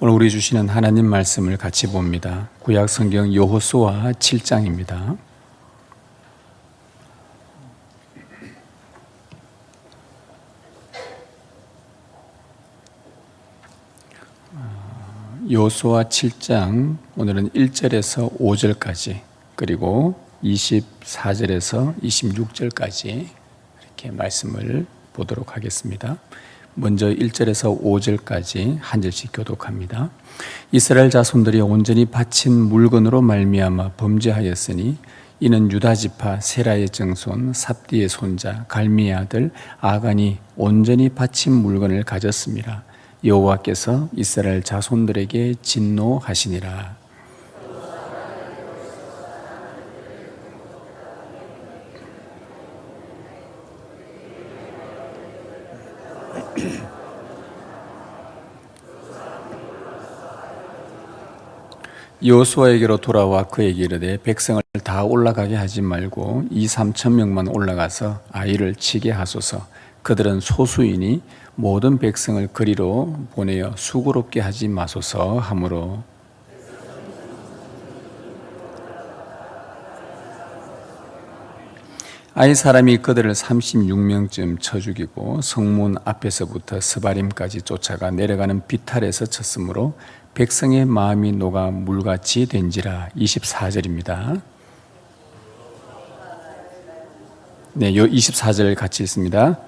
오늘 우리 주시는 하나님 말씀을 같이 봅니다. 구약 성경 여호수아 7장입니다. 여호수아 7장 오늘은 1절에서 5절까지 그리고 24절에서 26절까지 이렇게 말씀을 보도록 하겠습니다. 먼저 1절에서 5절까지 한 절씩 교독합니다. 이스라엘 자손들이 온전히 바친 물건으로 말미암아 범죄하였으니 이는 유다 지파 세라의 증손 삽디의 손자 갈미의 아들 아간이 온전히 바친 물건을 가졌습니다. 여호와께서 이스라엘 자손들에게 진노하시니라. 여호수아에게로 돌아와 그에게 이르되 백성을 다 올라가게 하지 말고 2-3천 명만 올라가서 아이를 치게 하소서. 그들은 소수이니 모든 백성을 그리로 보내어 수고롭게 하지 마소서 하므로 아이 사람이 그들을 36명쯤 쳐 죽이고 성문 앞에서부터 스바림까지 쫓아가 내려가는 비탈에서 쳤으므로 백성의 마음이 녹아 물같이 된지라. 24절입니다. 네, 24절 같이 있습니다.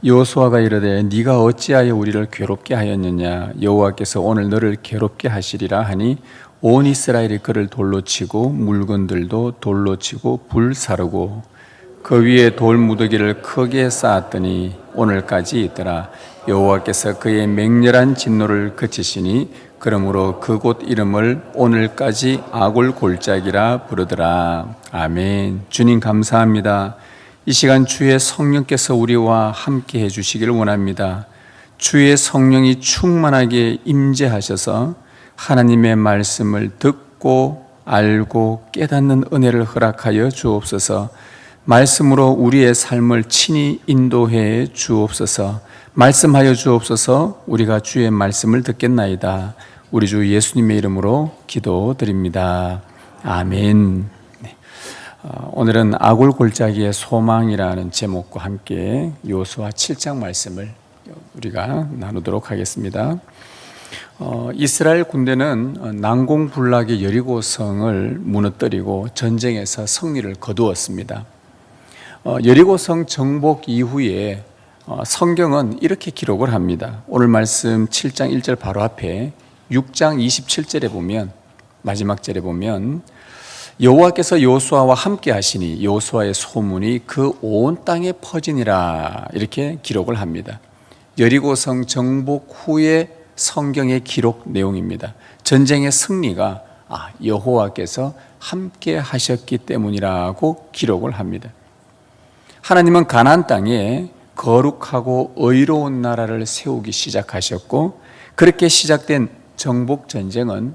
여호수아가 이르되 네가 어찌하여 우리를 괴롭게 하였느냐. 여호와께서 오늘 너를 괴롭게 하시리라 하니 온 이스라엘이 그를 돌로 치고 물건들도 돌로 치고 불사르고 그 위에 돌 무더기를 크게 쌓았더니 오늘까지 있더라. 여호와께서 그의 맹렬한 진노를 그치시니 그러므로 그곳 이름을 오늘까지 아골골짜기라 부르더라. 아멘. 주님 감사합니다. 이 시간 주의 성령께서 우리와 함께 해주시기를 원합니다. 주의 성령이 충만하게 임재하셔서 하나님의 말씀을 듣고 알고 깨닫는 은혜를 허락하여 주옵소서. 말씀으로 우리의 삶을 친히 인도해 주옵소서. 말씀하여 주옵소서. 우리가 주의 말씀을 듣겠나이다. 우리 주 예수님의 이름으로 기도드립니다. 아멘. 오늘은 아골골짜기의 소망이라는 제목과 함께 여호수아 7장 말씀을 우리가 나누도록 하겠습니다. 이스라엘 군대는 난공불락의 여리고성을 무너뜨리고 전쟁에서 승리를 거두었습니다. 여리고성 정복 이후에 성경은 이렇게 기록을 합니다. 오늘 말씀 7장 1절 바로 앞에 6장 27절에 보면 마지막 절에 보면 여호와께서 여호수아와 함께 하시니 여호수아의 소문이 그 온 땅에 퍼지니라 이렇게 기록을 합니다. 여리고성 정복 후의 성경의 기록 내용입니다. 전쟁의 승리가 여호와께서 함께 하셨기 때문이라고 기록을 합니다. 하나님은 가나안 땅에 거룩하고 의로운 나라를 세우기 시작하셨고 그렇게 시작된 정복 전쟁은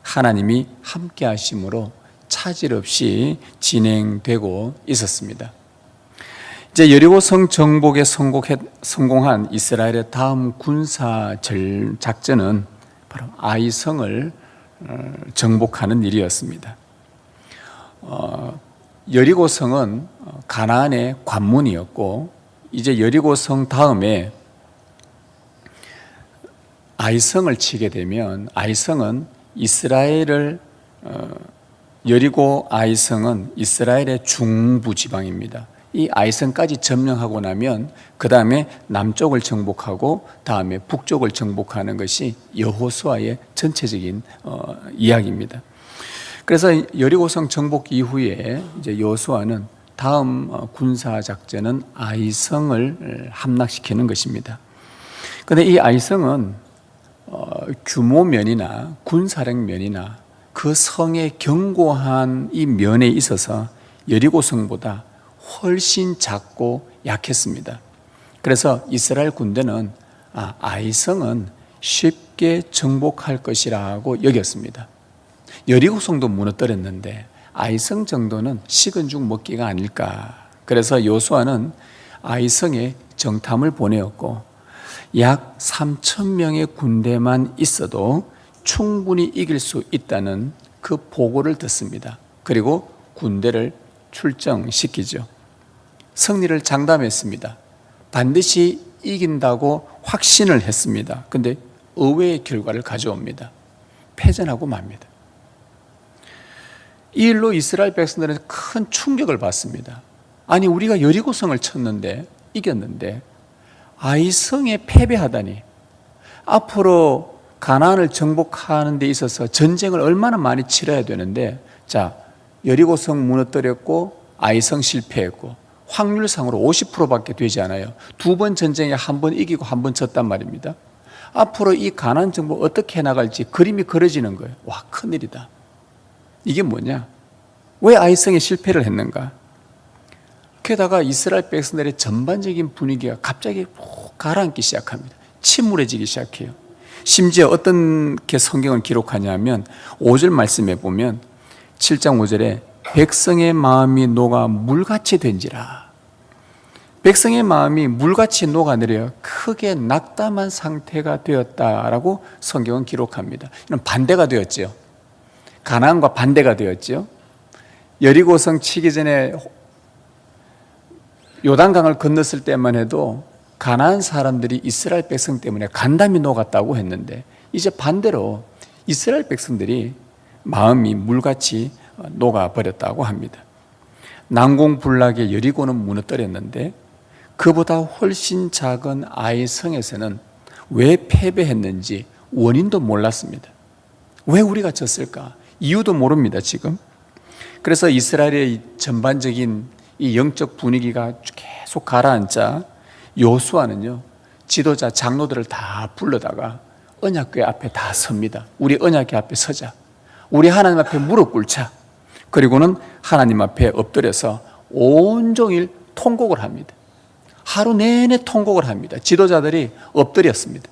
하나님이 함께 하심으로 차질 없이 진행되고 있었습니다. 이제 여리고성 정복에 성공한 이스라엘의 다음 군사 작전은 바로 아이성을 정복하는 일이었습니다. 여리고성은 가나안의 관문이었고 이제 여리고성 다음에 아이성을 치게 되면 아이성은 여리고 아이성은 이스라엘의 중부 지방입니다. 이 아이성까지 점령하고 나면 그 다음에 남쪽을 정복하고 다음에 북쪽을 정복하는 것이 여호수아의 전체적인 이야기입니다. 그래서 여리고성 정복 이후에 이제 여호수아는 다음 군사 작전은 아이성을 함락시키는 것입니다. 그런데 이 아이성은 규모면이나 군사력 면이나 그 성의 견고한 이 면에 있어서 여리고성보다 훨씬 작고 약했습니다. 그래서 이스라엘 군대는 아이성은 쉽게 정복할 것이라고 여겼습니다. 여리고성도 무너뜨렸는데 아이성 정도는 식은 죽 먹기가 아닐까. 그래서 여호수아는 아이성에 정탐을 보내었고 약 3,000명의 군대만 있어도 충분히 이길 수 있다는 그 보고를 듣습니다. 그리고 군대를 출정시키죠. 승리를 장담했습니다. 반드시 이긴다고 확신을 했습니다. 근데 의외의 결과를 가져옵니다. 패전하고 맙니다. 이 일로 이스라엘 백성들은 큰 충격을 받습니다. 아니, 우리가 여리고성을 쳤는데, 이겼는데 아이성에 패배하다니. 앞으로 가나안을 정복하는 데 있어서 전쟁을 얼마나 많이 치러야 되는데, 자, 여리고성 무너뜨렸고 아이성 실패했고 확률상으로 50%밖에 되지 않아요. 두 번 전쟁에 한 번 이기고 한 번 졌단 말입니다. 앞으로 이 가나안 정복 어떻게 해나갈지 그림이 그려지는 거예요. 와, 큰일이다. 이게 뭐냐? 왜 아이성에 실패를 했는가? 게다가 이스라엘 백성들의 전반적인 분위기가 갑자기 가라앉기 시작합니다. 침울해지기 시작해요. 심지어 어떻게 성경을 기록하냐면 5절 말씀에 보면 7장 5절에 백성의 마음이 녹아 물같이 된지라. 백성의 마음이 물같이 녹아내려 크게 낙담한 상태가 되었다라고 성경은 기록합니다. 이런 반대가 되었죠. 가나안과 반대가 되었죠. 여리고성 치기 전에 요단강을 건넜을 때만 해도 가나안 사람들이 이스라엘 백성 때문에 간담이 녹았다고 했는데 이제 반대로 이스라엘 백성들이 마음이 물같이 녹아버렸다고 합니다. 난공불락의 여리고는 무너뜨렸는데 그보다 훨씬 작은 아이성에서는 왜 패배했는지 원인도 몰랐습니다. 왜 우리가 졌을까? 이유도 모릅니다, 지금. 그래서 이스라엘의 전반적인 이 영적 분위기가 계속 가라앉자 여호수아는요, 지도자 장로들을 다 불러다가 언약궤 앞에 다 섭니다. 우리 언약궤 앞에 서자. 우리 하나님 앞에 무릎 꿇자. 그리고는 하나님 앞에 엎드려서 온종일 통곡을 합니다. 하루 내내 통곡을 합니다. 지도자들이 엎드렸습니다.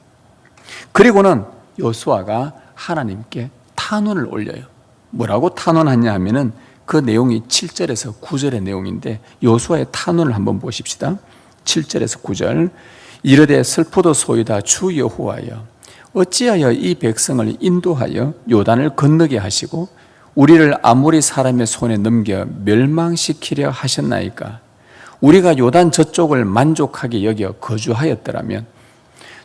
그리고는 여호수아가 하나님께 탄원을 올려요. 뭐라고 탄원하냐 하면은 그 내용이 7절에서 9절의 내용인데 여호수아의 탄원을 한번 보십시다. 7절에서 9절. 이르되 슬프도소이다 주 여호와여, 어찌하여 이 백성을 인도하여 요단을 건너게 하시고 우리를 아모리 사람의 손에 넘겨 멸망시키려 하셨나이까? 우리가 요단 저쪽을 만족하게 여겨 거주하였더라면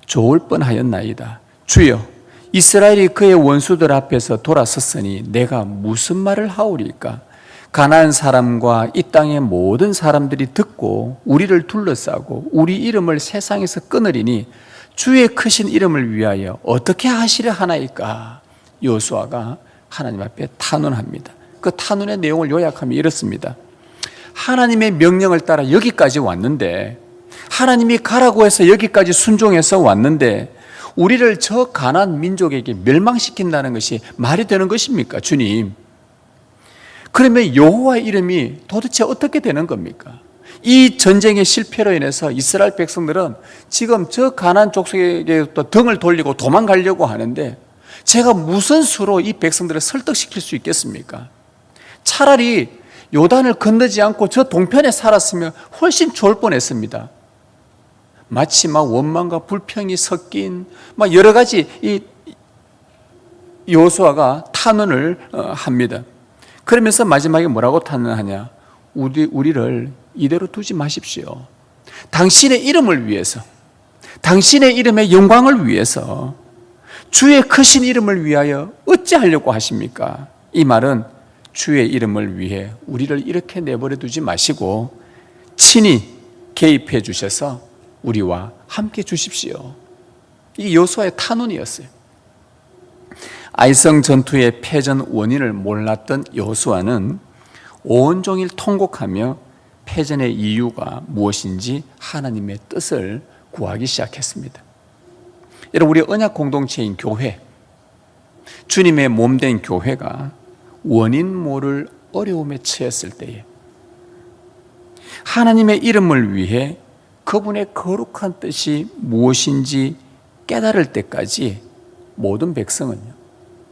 좋을 뻔하였나이다. 주여, 이스라엘이 그의 원수들 앞에서 돌아섰으니 내가 무슨 말을 하오리까? 가나안 사람과 이 땅의 모든 사람들이 듣고 우리를 둘러싸고 우리 이름을 세상에서 끊으리니 주의 크신 이름을 위하여 어떻게 하시려 하나이까? 여호수아가 하나님 앞에 탄원합니다. 그 탄원의 내용을 요약하면 이렇습니다. 하나님의 명령을 따라 여기까지 왔는데, 하나님이 가라고 해서 여기까지 순종해서 왔는데 우리를 저 가나안 민족에게 멸망시킨다는 것이 말이 되는 것입니까, 주님? 그러면 여호와의 이름이 도대체 어떻게 되는 겁니까? 이 전쟁의 실패로 인해서 이스라엘 백성들은 지금 저 가나안 족속에게 또 등을 돌리고 도망가려고 하는데 제가 무슨 수로 이 백성들을 설득시킬 수 있겠습니까? 차라리 요단을 건너지 않고 저 동편에 살았으면 훨씬 좋을 뻔했습니다. 마치 막 원망과 불평이 섞인 막 여러 가지 이 여호수아가 탄원을 합니다. 그러면서 마지막에 뭐라고 탄원하냐? 우리를 이대로 두지 마십시오. 당신의 이름을 위해서, 당신의 이름의 영광을 위해서, 주의 크신 이름을 위하여 어찌하려고 하십니까? 이 말은 주의 이름을 위해 우리를 이렇게 내버려 두지 마시고 친히 개입해 주셔서 우리와 함께 주십시오. 이 여호수아의 탄원이었어요. 아이성 전투의 패전 원인을 몰랐던 여호수아는 온종일 통곡하며 패전의 이유가 무엇인지 하나님의 뜻을 구하기 시작했습니다. 여러분, 우리 언약 공동체인 교회, 주님의 몸된 교회가 원인 모를 어려움에 처했을 때에 하나님의 이름을 위해 그분의 거룩한 뜻이 무엇인지 깨달을 때까지 모든 백성은요,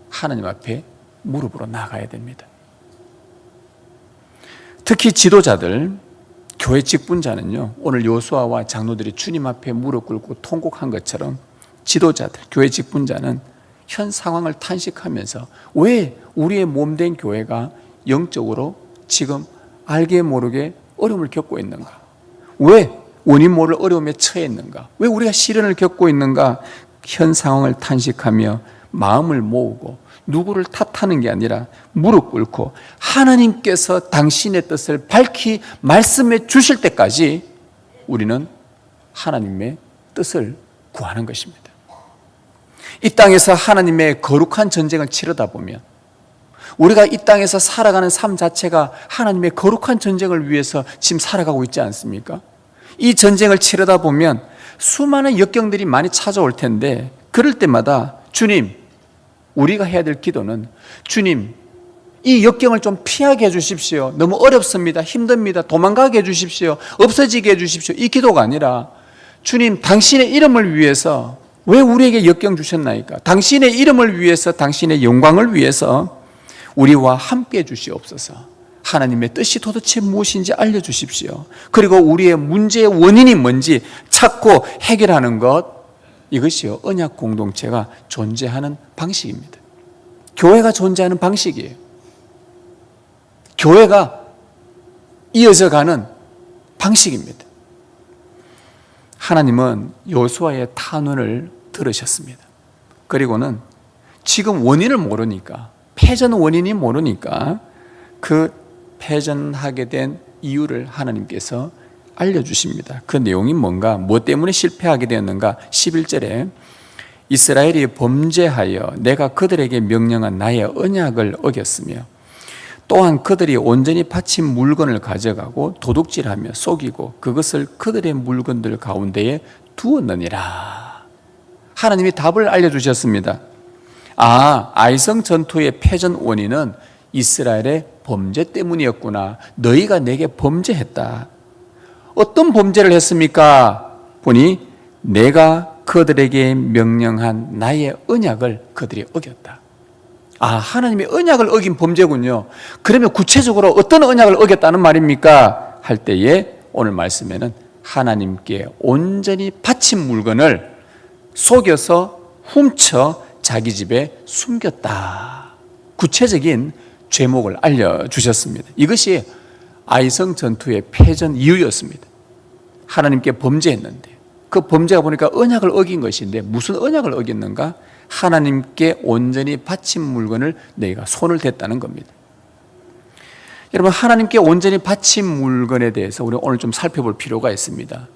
하나님 앞에 무릎으로 나가야 됩니다. 특히 지도자들, 교회 직분자는요, 오늘 여호수아와 장로들이 주님 앞에 무릎 꿇고 통곡한 것처럼 지도자들, 교회 직분자는 현 상황을 탄식하면서 왜 우리의 몸된 교회가 영적으로 지금 알게 모르게 어려움을 겪고 있는가? 왜 원인 모를 어려움에 처해 있는가? 왜 우리가 시련을 겪고 있는가? 현 상황을 탄식하며 마음을 모으고 누구를 탓하는 게 아니라 무릎 꿇고 하나님께서 당신의 뜻을 밝히 말씀해 주실 때까지 우리는 하나님의 뜻을 구하는 것입니다. 이 땅에서 하나님의 거룩한 전쟁을 치르다 보면 우리가 이 땅에서 살아가는 삶 자체가 하나님의 거룩한 전쟁을 위해서 지금 살아가고 있지 않습니까? 이 전쟁을 치르다 보면 수많은 역경들이 많이 찾아올 텐데 그럴 때마다 주님, 우리가 해야 될 기도는 주님, 이 역경을 좀 피하게 해주십시오. 너무 어렵습니다. 힘듭니다. 도망가게 해주십시오. 없어지게 해주십시오. 이 기도가 아니라 주님, 당신의 이름을 위해서 왜 우리에게 역경 주셨나이까? 당신의 이름을 위해서, 당신의 영광을 위해서 우리와 함께 해주시옵소서. 하나님의 뜻이 도대체 무엇인지 알려주십시오. 그리고 우리의 문제의 원인이 뭔지 찾고 해결하는 것, 이것이요, 언약 공동체가 존재하는 방식입니다. 교회가 존재하는 방식이에요. 교회가 이어져 가는 방식입니다. 하나님은 여호수아의 탄원을 들으셨습니다. 그리고는 지금 원인을 모르니까, 패전 원인이 모르니까 그 패전하게 된 이유를 하나님께서 알려주십니다. 그 내용이 뭔가, 뭐 때문에 실패하게 되었는가? 11절에 이스라엘이 범죄하여 내가 그들에게 명령한 나의 언약을 어겼으며 또한 그들이 온전히 바친 물건을 가져가고 도둑질하며 속이고 그것을 그들의 물건들 가운데에 두었느니라. 하나님이 답을 알려주셨습니다. 아이성 전투의 패전 원인은 이스라엘의 범죄 때문이었구나. 너희가 내게 범죄했다. 어떤 범죄를 했습니까? 보니 내가 그들에게 명령한 나의 언약을 그들이 어겼다. 하나님의 언약을 어긴 범죄군요. 그러면 구체적으로 어떤 언약을 어겼다는 말입니까? 할 때에 오늘 말씀에는 하나님께 온전히 바친 물건을 속여서 훔쳐 자기 집에 숨겼다. 구체적인 죄목을 알려주셨습니다. 이것이 아이성 전투의 패전 이유였습니다. 하나님께 범죄했는데 그 범죄가 보니까 언약을 어긴 것인데 무슨 언약을 어겼는가? 하나님께 온전히 바친 물건을 내가 손을 댔다는 겁니다. 여러분, 하나님께 온전히 바친 물건에 대해서 우리 오늘 좀 살펴볼 필요가 있습니다.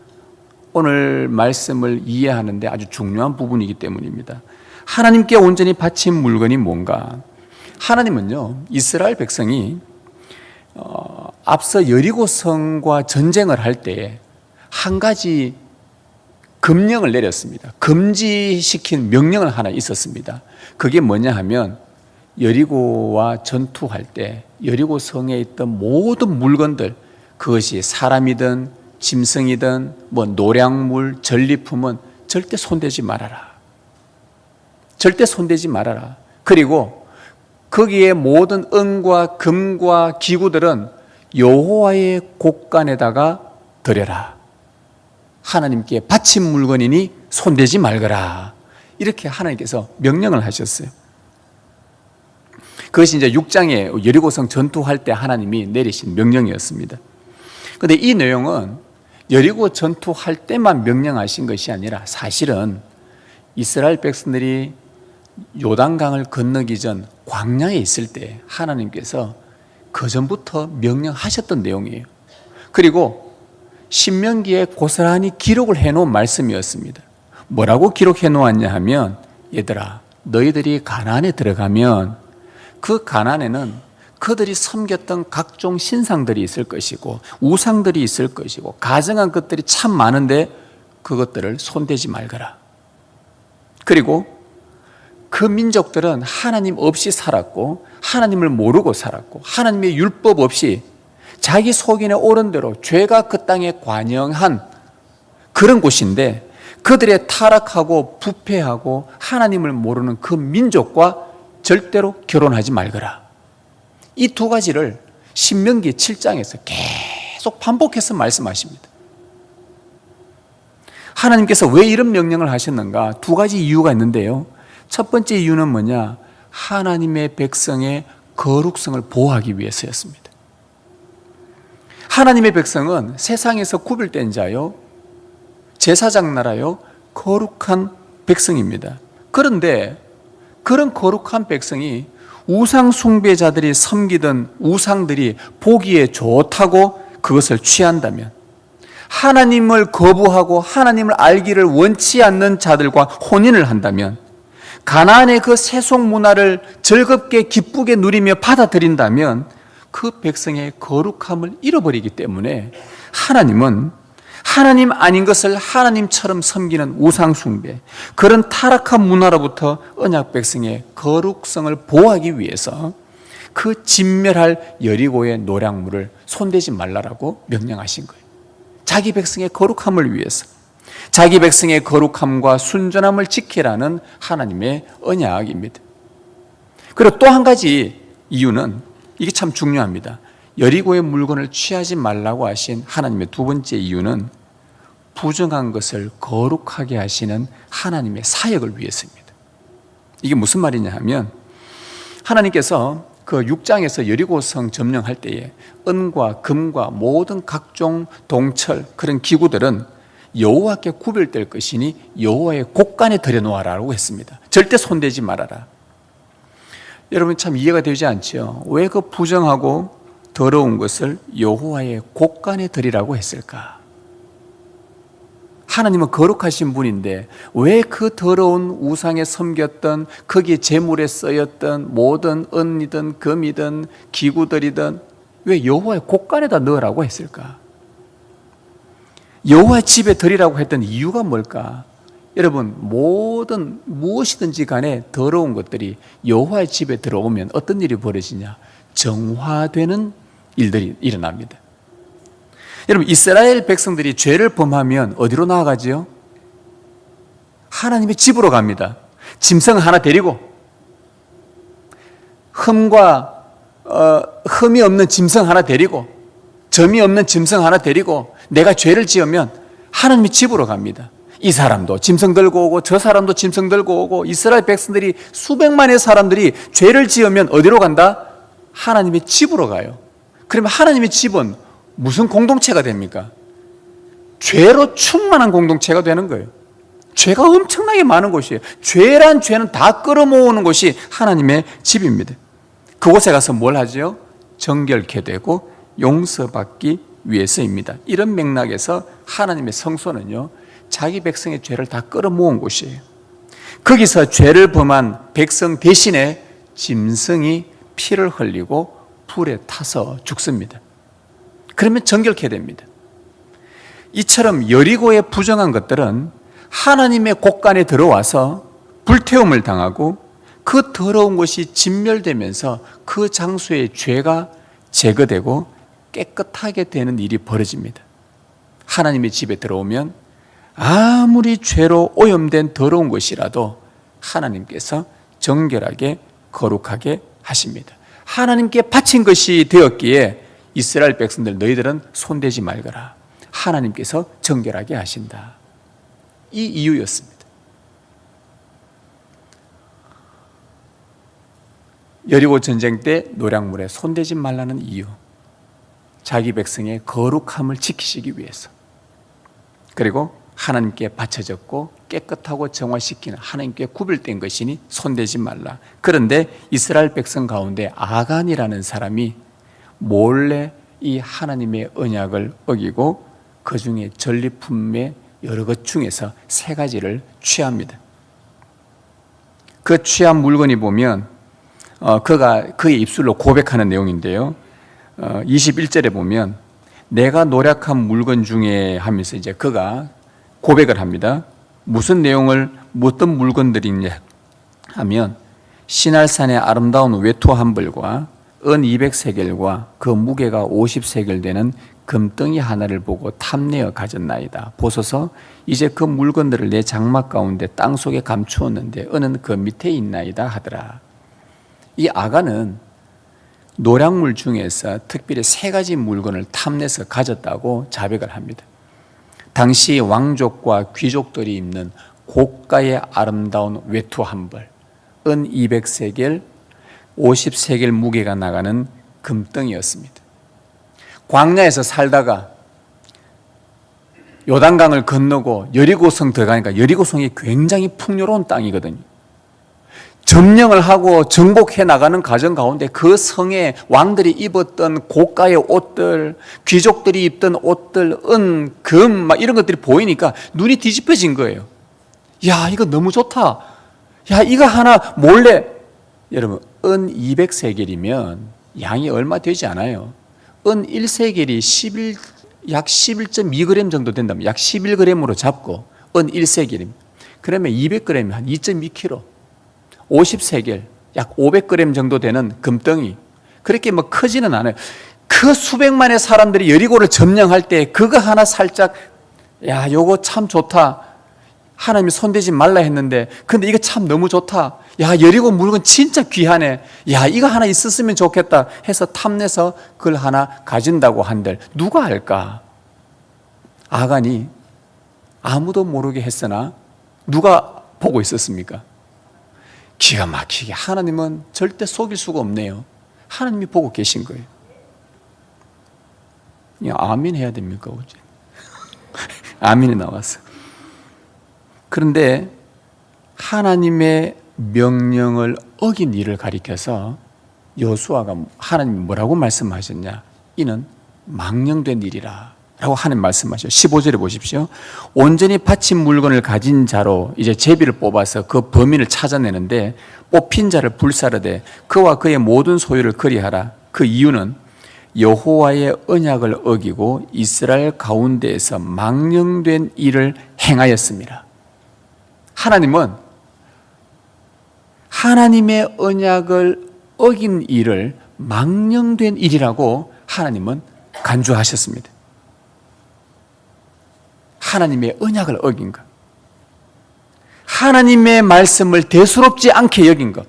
오늘 말씀을 이해하는데 아주 중요한 부분이기 때문입니다. 하나님께 온전히 바친 물건이 뭔가? 하나님은요, 이스라엘 백성이 앞서 여리고성과 전쟁을 할 때 한 가지 금령을 내렸습니다. 금지시킨 명령을 하나 있었습니다. 그게 뭐냐 하면 여리고와 전투할 때 여리고 성에 있던 모든 물건들, 그것이 사람이든 짐승이든 뭐 노량물, 전리품은 절대 손대지 말아라. 절대 손대지 말아라. 그리고 거기에 모든 은과 금과 기구들은 여호와의 곳간에다가 드려라. 하나님께 바친 물건이니 손대지 말거라. 이렇게 하나님께서 명령을 하셨어요. 그것이 이제 6장에 여리고성 전투할 때 하나님이 내리신 명령이었습니다. 그런데 이 내용은 여리고 전투할 때만 명령하신 것이 아니라 사실은 이스라엘 백성들이 요단강을 건너기 전 광야에 있을 때 하나님께서 그전부터 명령하셨던 내용이에요. 그리고 신명기에 고스란히 기록을 해놓은 말씀이었습니다. 뭐라고 기록해 놓았냐 하면, 얘들아, 너희들이 가나안에 들어가면 그 가나안에는 그들이 섬겼던 각종 신상들이 있을 것이고 우상들이 있을 것이고 가증한 것들이 참 많은데 그것들을 손대지 말거라. 그리고 그 민족들은 하나님 없이 살았고 하나님을 모르고 살았고 하나님의 율법 없이 자기 속인에 옳은 대로 죄가 그 땅에 관영한 그런 곳인데 그들의 타락하고 부패하고 하나님을 모르는 그 민족과 절대로 결혼하지 말거라. 이 두 가지를 신명기 7장에서 계속 반복해서 말씀하십니다. 하나님께서 왜 이런 명령을 하셨는가? 두 가지 이유가 있는데요. 첫 번째 이유는 뭐냐? 하나님의 백성의 거룩성을 보호하기 위해서였습니다. 하나님의 백성은 세상에서 구별된 자요, 제사장 나라요, 거룩한 백성입니다. 그런데 그런 거룩한 백성이 우상 숭배자들이 섬기던 우상들이 보기에 좋다고 그것을 취한다면, 하나님을 거부하고 하나님을 알기를 원치 않는 자들과 혼인을 한다면, 가나안의 그 세속 문화를 즐겁게 기쁘게 누리며 받아들인다면 그 백성의 거룩함을 잃어버리기 때문에 하나님은 하나님 아닌 것을 하나님처럼 섬기는 우상 숭배, 그런 타락한 문화로부터 언약 백성의 거룩성을 보호하기 위해서 그 진멸할 여리고의 노략물을 손대지 말라라고 명령하신 거예요. 자기 백성의 거룩함을 위해서, 자기 백성의 거룩함과 순전함을 지키라는 하나님의 언약입니다. 그리고 또 한 가지 이유는, 이게 참 중요합니다. 여리고의 물건을 취하지 말라고 하신 하나님의 두 번째 이유는 부정한 것을 거룩하게 하시는 하나님의 사역을 위해서입니다. 이게 무슨 말이냐 하면, 하나님께서 그 6장에서 여리고성 점령할 때에 은과 금과 모든 각종 동철, 그런 기구들은 여호와께 구별될 것이니 여호와의 곳간에 들여놓아라라고 했습니다. 절대 손대지 말아라. 여러분 참 이해가 되지 않죠? 왜 그 부정하고 더러운 것을 여호와의 곳간에 들이라고 했을까? 하나님은 거룩하신 분인데 왜 그 더러운 우상에 섬겼던, 거기에 제물에 쓰였던 모든 은이든 금이든 기구들이든 왜 여호와의 곳간에다 넣으라고 했을까? 여호와의 집에 드리라고 했던 이유가 뭘까? 여러분, 모든 무엇이든지 간에 더러운 것들이 여호와의 집에 들어오면 어떤 일이 벌어지냐? 정화되는 일들이 일어납니다. 여러분, 이스라엘 백성들이 죄를 범하면 어디로 나아가지요? 하나님의 집으로 갑니다. 짐승 하나 데리고, 흠이 없는 짐승 하나 데리고, 점이 없는 짐승 하나 데리고 내가 죄를 지으면 하나님의 집으로 갑니다. 이 사람도 짐승 들고 오고 저 사람도 짐승 들고 오고, 이스라엘 백성들이 수백만의 사람들이 죄를 지으면 어디로 간다? 하나님의 집으로 가요. 그러면 하나님의 집은 무슨 공동체가 됩니까? 죄로 충만한 공동체가 되는 거예요. 죄가 엄청나게 많은 곳이에요. 죄란 죄는 다 끌어모으는 곳이 하나님의 집입니다. 그곳에 가서 뭘 하죠? 정결케 되고 용서받기 위해서입니다. 이런 맥락에서 하나님의 성소는요, 자기 백성의 죄를 다 끌어모은 곳이에요. 거기서 죄를 범한 백성 대신에 짐승이 피를 흘리고 불에 타서 죽습니다. 그러면 정결케 됩니다. 이처럼 여리고의 부정한 것들은 하나님의 곳간에 들어와서 불태움을 당하고 그 더러운 것이 진멸되면서 그 장소의 죄가 제거되고 깨끗하게 되는 일이 벌어집니다. 하나님의 집에 들어오면 아무리 죄로 오염된 더러운 것이라도 하나님께서 정결하게 거룩하게 하십니다. 하나님께 바친 것이 되었기에 이스라엘 백성들, 너희들은 손대지 말거라. 하나님께서 정결하게 하신다. 이 이유였습니다. 여리고 전쟁 때 노략물에 손대지 말라는 이유, 자기 백성의 거룩함을 지키시기 위해서, 그리고 하나님께 바쳐졌고 깨끗하고 정화시키는 하나님께 구별된 것이니 손대지 말라. 그런데 이스라엘 백성 가운데 아간이라는 사람이 몰래 이 하나님의 언약을 어기고 그 중에 전리품의 여러 것 중에서 세 가지를 취합니다. 그 취한 물건이 보면 그가 그의 입술로 고백하는 내용인데요. 21절에 보면 내가 노략한 물건 중에 하면서 이제 그가 고백을 합니다. 무슨 내용을, 어떤 물건들이냐 하면 시날산의 아름다운 외투 한 벌과 은 200세겔과 그 무게가 50세겔 되는 금덩이 하나를 보고 탐내어 가졌나이다. 보소서 이제 그 물건들을 내 장막 가운데 땅속에 감추었는데 은은 그 밑에 있나이다 하더라. 이 아간은 노략물 중에서 특별히 세 가지 물건을 탐내서 가졌다고 자백을 합니다. 당시 왕족과 귀족들이 입는 고가의 아름다운 외투 한 벌, 은 200세겔, 50세겔 무게가 나가는 금덩이였습니다. 광야에서 살다가 요단강을 건너고 여리고성 들어가니까 여리고성이 굉장히 풍요로운 땅이거든요. 점령을 하고 정복해 나가는 과정 가운데 그 성에 왕들이 입었던 고가의 옷들, 귀족들이 입던 옷들, 은, 금 막 이런 것들이 보이니까 눈이 뒤집혀진 거예요. 야, 이거 너무 좋다. 야, 이거 하나 몰래. 여러분, 은 200세겔이면 양이 얼마 되지 않아요. 은 1세겔이 약 11.2g 정도 된다면 약 11g으로 잡고 은 1세겔입니다. 그러면 200g이면 한 2.2kg. 50세겔, 약 500g 정도 되는 금덩이. 그렇게 뭐 크지는 않아요. 그 수백만의 사람들이 여리고를 점령할 때 그거 하나 살짝, 야, 요거 참 좋다. 하나님이 손대지 말라 했는데, 근데 이거 참 너무 좋다. 야, 여리고 물건 진짜 귀하네. 야, 이거 하나 있었으면 좋겠다 해서 탐내서 그걸 하나 가진다고 한들 누가 알까? 아간이 아무도 모르게 했으나 누가 보고 있었습니까? 기가 막히게 하나님은 절대 속일 수가 없네요. 하나님이 보고 계신 거예요. 아멘 해야 됩니까? 어제? 아멘이 나왔어. 그런데 하나님의 명령을 어긴 일을 가리켜서 여호수아가 하나님이 뭐라고 말씀하셨냐? 이는 망령된 일이라 라고 하나님 말씀하셔요. 15절에 보십시오. 온전히 바친 물건을 가진 자로 이제 제비를 뽑아서 그 범인을 찾아내는데 뽑힌 자를 불사르되 그와 그의 모든 소유를 그리하라. 그 이유는 여호와의 언약을 어기고 이스라엘 가운데에서 망령된 일을 행하였습니다. 하나님은 하나님의 언약을 어긴 일을 망령된 일이라고 하나님은 간주하셨습니다. 하나님의 언약을 어긴 것, 하나님의 말씀을 대수롭지 않게 여긴 것,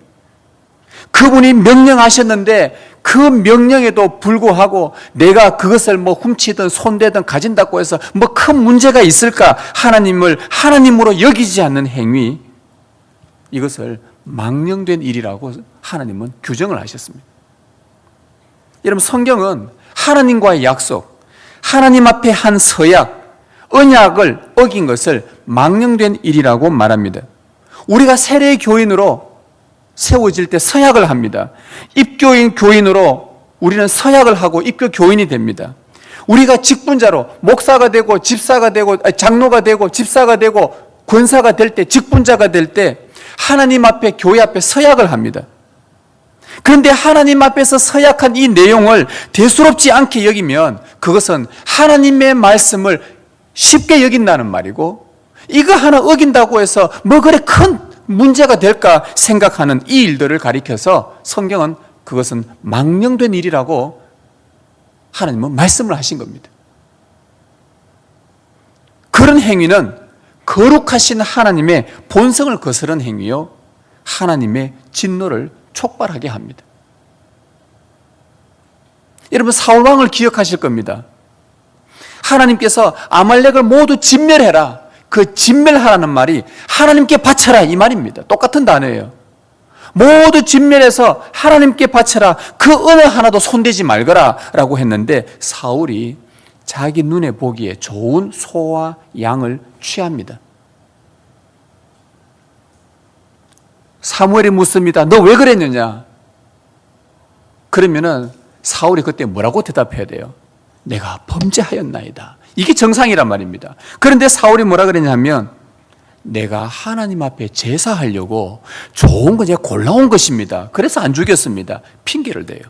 그분이 명령하셨는데 그 명령에도 불구하고 내가 그것을 뭐 훔치든 손대든 가진다고 해서 뭐 큰 문제가 있을까? 하나님을 하나님으로 여기지 않는 행위, 이것을 망령된 일이라고 하나님은 규정을 하셨습니다. 여러분, 성경은 하나님과의 약속, 하나님 앞에 한 서약, 언약을 어긴 것을 망령된 일이라고 말합니다. 우리가 세례 교인으로 세워질 때 서약을 합니다. 입교인 교인으로 우리는 서약을 하고 입교 교인이 됩니다. 우리가 직분자로 목사가 되고 집사가 되고 장로가 되고 집사가 되고 권사가 될 때, 직분자가 될 때 하나님 앞에, 교회 앞에 서약을 합니다. 그런데 하나님 앞에서 서약한 이 내용을 대수롭지 않게 여기면 그것은 하나님의 말씀을 쉽게 여긴다는 말이고, 이거 하나 어긴다고 해서 뭐 그래 큰 문제가 될까 생각하는 이 일들을 가리켜서 성경은 그것은 망령된 일이라고 하나님은 말씀을 하신 겁니다. 그런 행위는 거룩하신 하나님의 본성을 거스른 행위요, 하나님의 진노를 촉발하게 합니다. 여러분, 사울왕을 기억하실 겁니다. 하나님께서 아말렉을 모두 진멸해라. 그 진멸하라는 말이 하나님께 바쳐라 이 말입니다. 똑같은 단어예요. 모두 진멸해서 하나님께 바쳐라. 그 어느 하나도 손대지 말거라 라고 했는데 사울이 자기 눈에 보기에 좋은 소와 양을 취합니다. 사무엘이 묻습니다. 너 왜 그랬느냐? 그러면은 사울이 그때 뭐라고 대답해야 돼요? 내가 범죄하였나이다. 이게 정상이란 말입니다. 그런데 사울이 뭐라 그랬냐면 내가 하나님 앞에 제사하려고 좋은 거 제가 골라온 것입니다. 그래서 안 죽였습니다. 핑계를 대요.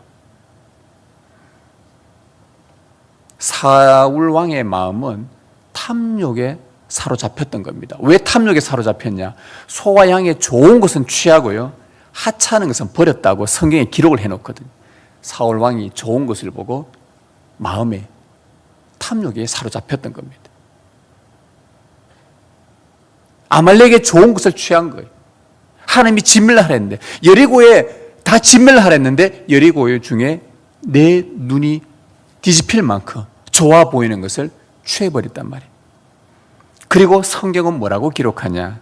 사울 왕의 마음은 탐욕에 사로잡혔던 겁니다. 왜 탐욕에 사로잡혔냐? 소와 양의 좋은 것은 취하고요, 하찮은 것은 버렸다고 성경에 기록을 해놓거든요. 사울 왕이 좋은 것을 보고 마음에 탐욕에 사로잡혔던 겁니다. 아말렉의 좋은 것을 취한 거예요. 하나님이 진멸을 하랬는데, 여리고에 다 진멸을 하랬는데 여리고 중에 내 눈이 뒤집힐 만큼 좋아 보이는 것을 취해버렸단 말이에요. 그리고 성경은 뭐라고 기록하냐?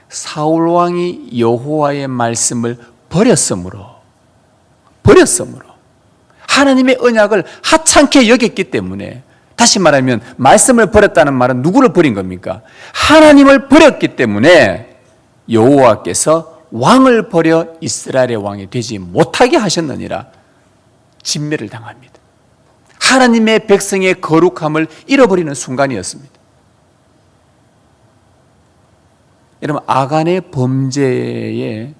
사울 왕이 여호와의 말씀을 버렸으므로 하나님의 언약을 하찮게 여겼기 때문에, 다시 말하면 말씀을 버렸다는 말은 누구를 버린 겁니까? 하나님을 버렸기 때문에 여호와께서 왕을 버려 이스라엘의 왕이 되지 못하게 하셨느니라 진멸을 당합니다. 하나님의 백성의 거룩함을 잃어버리는 순간이었습니다. 여러분, 아간의 범죄의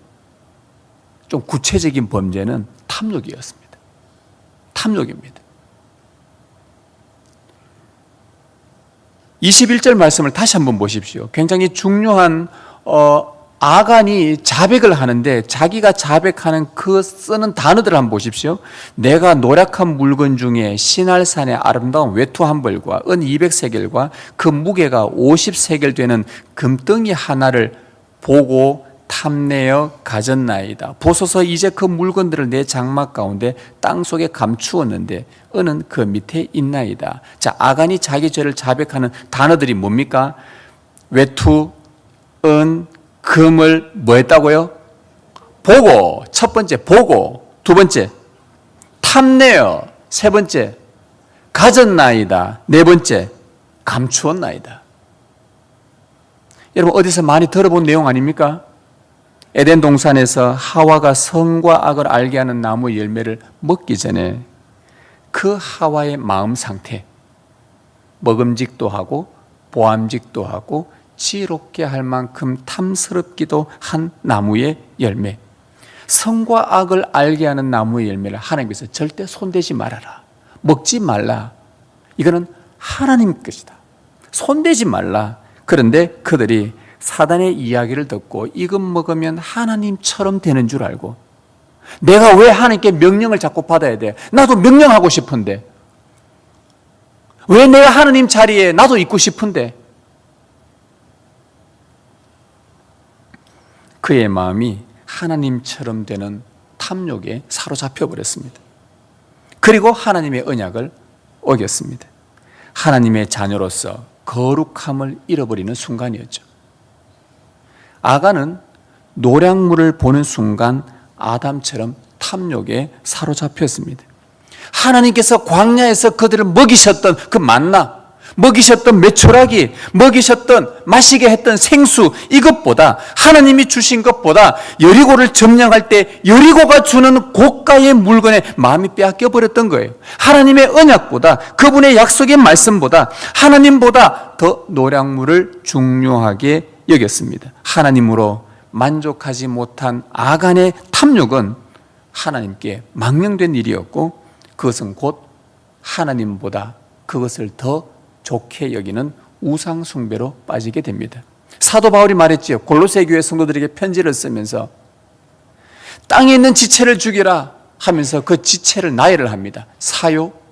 좀 구체적인 범죄는 탐욕이었습니다. 탐욕입니다. 21절 말씀을 다시 한번 보십시오. 굉장히 중요한 아간이 자백을 하는데, 자기가 자백하는 그 쓰는 단어들을 한번 보십시오. 내가 노력한 물건 중에 시날산의 아름다운 외투 한 벌과 은 200세겔과 그 무게가 50세겔 되는 금덩이 하나를 보고 탐내어 가졌나이다. 보소서, 이제 그 물건들을 내 장막 가운데 땅속에 감추었는데 은은 그 밑에 있나이다. 자, 아간이 자기 죄를 자백하는 단어들이 뭡니까? 외투, 은, 금을 뭐 했다고요? 보고, 첫 번째 보고, 두 번째 탐내어, 세 번째 가졌나이다, 네 번째 감추었나이다. 여러분, 어디서 많이 들어본 내용 아닙니까? 에덴 동산에서 하와가 선과 악을 알게 하는 나무 열매를 먹기 전에 그 하와의 마음 상태, 먹음직도 하고 보암직도 하고 지혜롭게 할 만큼 탐스럽기도 한 나무의 열매, 선과 악을 알게 하는 나무의 열매를 하나님께서 절대 손대지 말아라, 먹지 말라, 이거는 하나님 것이다, 손대지 말라. 그런데 그들이 사단의 이야기를 듣고 이것 먹으면 하나님처럼 되는 줄 알고, 내가 왜 하나님께 명령을 자꾸 받아야 돼? 나도 명령하고 싶은데, 왜 내가 하나님 자리에 나도 있고 싶은데, 그의 마음이 하나님처럼 되는 탐욕에 사로잡혀 버렸습니다. 그리고 하나님의 언약을 어겼습니다. 하나님의 자녀로서 거룩함을 잃어버리는 순간이었죠. 아간은 노략물을 보는 순간 아담처럼 탐욕에 사로잡혔습니다. 하나님께서 광야에서 그들을 먹이셨던 그 만나, 먹이셨던 메추라기, 먹이셨던 마시게 했던 생수, 이것보다, 하나님이 주신 것보다 여리고를 점령할 때 여리고가 주는 고가의 물건에 마음이 빼앗겨 버렸던 거예요. 하나님의 언약보다, 그분의 약속의 말씀보다, 하나님보다 더 노략물을 중요하게 여겼습니다. 하나님으로 만족하지 못한 아간의 탐욕은 하나님께 망령된 일이었고, 그것은 곧 하나님보다 그것을 더 좋게 여기는 우상 숭배로 빠지게 됩니다. 사도 바울이 말했지요. 골로새 교회 성도들에게 편지를 쓰면서 땅에 있는 지체를 죽이라 하면서 그 지체를 나열을 합니다. 사욕,